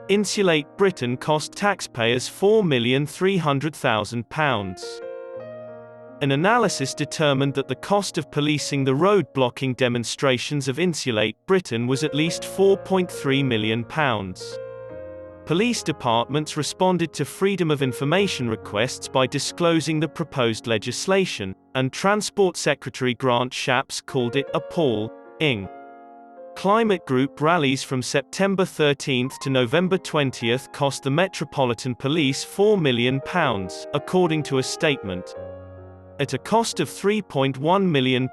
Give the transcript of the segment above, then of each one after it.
Insulate Britain cost taxpayers £4,300,000. An analysis determined that the cost of policing the road-blocking demonstrations of Insulate Britain was at least £4.3 million. Police departments responded to Freedom of Information requests by disclosing the proposed legislation, and Transport Secretary Grant Shapps called it appall-ing. Climate group rallies from September 13 to November 20 cost the Metropolitan Police £4 million, according to a statement. At a cost of £3.1 million,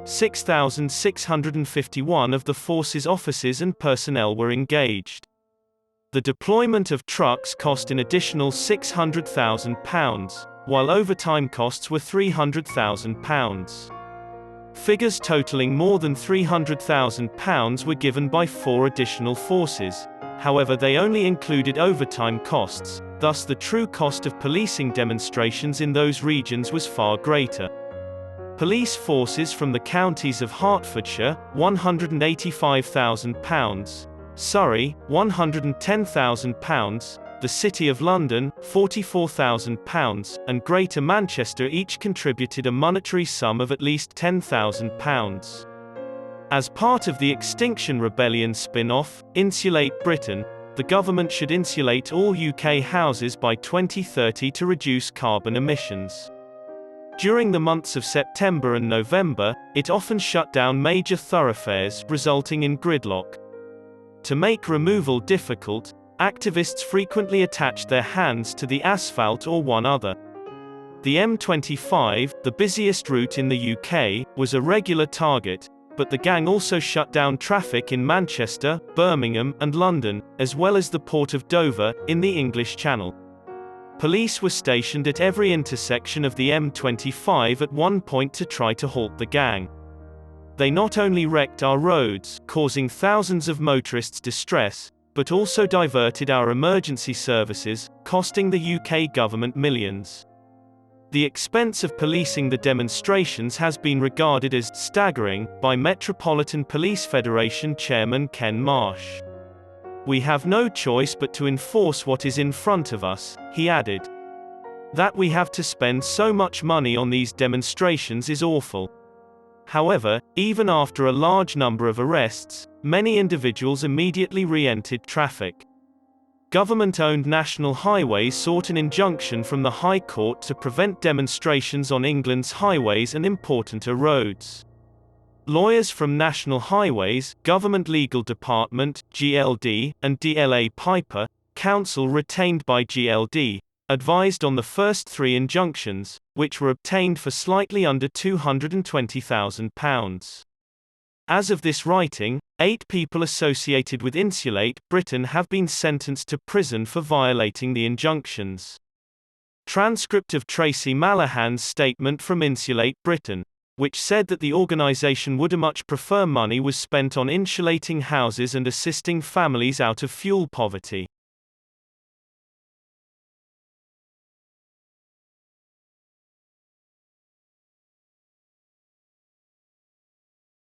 6,651 of the force's officers and personnel were engaged. The deployment of trucks cost an additional £600,000, while overtime costs were £300,000. Figures totaling more than £300,000 were given by 4 additional forces. However, they only included overtime costs, thus the true cost of policing demonstrations in those regions was far greater. Police forces from the counties of Hertfordshire, £185,000, Surrey, £110,000, the City of London, £44,000, and Greater Manchester each contributed a monetary sum of at least £10,000. As part of the Extinction Rebellion spin-off, Insulate Britain, the government should insulate all UK houses by 2030 to reduce carbon emissions. During the months of September and November, it often shut down major thoroughfares, resulting in gridlock. To make removal difficult, activists frequently attached their hands to the asphalt or one other. The M25, the busiest route in the UK, was a regular target, but the gang also shut down traffic in Manchester, Birmingham, and London, as well as the port of Dover, in the English Channel. Police were stationed at every intersection of the M25 at one point to try to halt the gang. They not only wrecked our roads, causing thousands of motorists distress, but also diverted our emergency services, costing the UK government millions. The expense of policing the demonstrations has been regarded as staggering by Metropolitan Police Federation Chairman Ken Marsh. "We have no choice but to enforce what is in front of us," he added. "That we have to spend so much money on these demonstrations is awful." However, even after a large number of arrests, many individuals immediately re-entered traffic. Government-owned National Highways sought an injunction from the High Court to prevent demonstrations on England's highways and importanter roads. Lawyers from National Highways, Government Legal Department, GLD, and DLA Piper, counsel retained by GLD, advised on the first 3 injunctions, which were obtained for slightly under £220,000. As of this writing, 8 people associated with Insulate Britain have been sentenced to prison for violating the injunctions. Transcript of Tracy Mallahan's statement from Insulate Britain, which said that the organisation would much prefer money was spent on insulating houses and assisting families out of fuel poverty.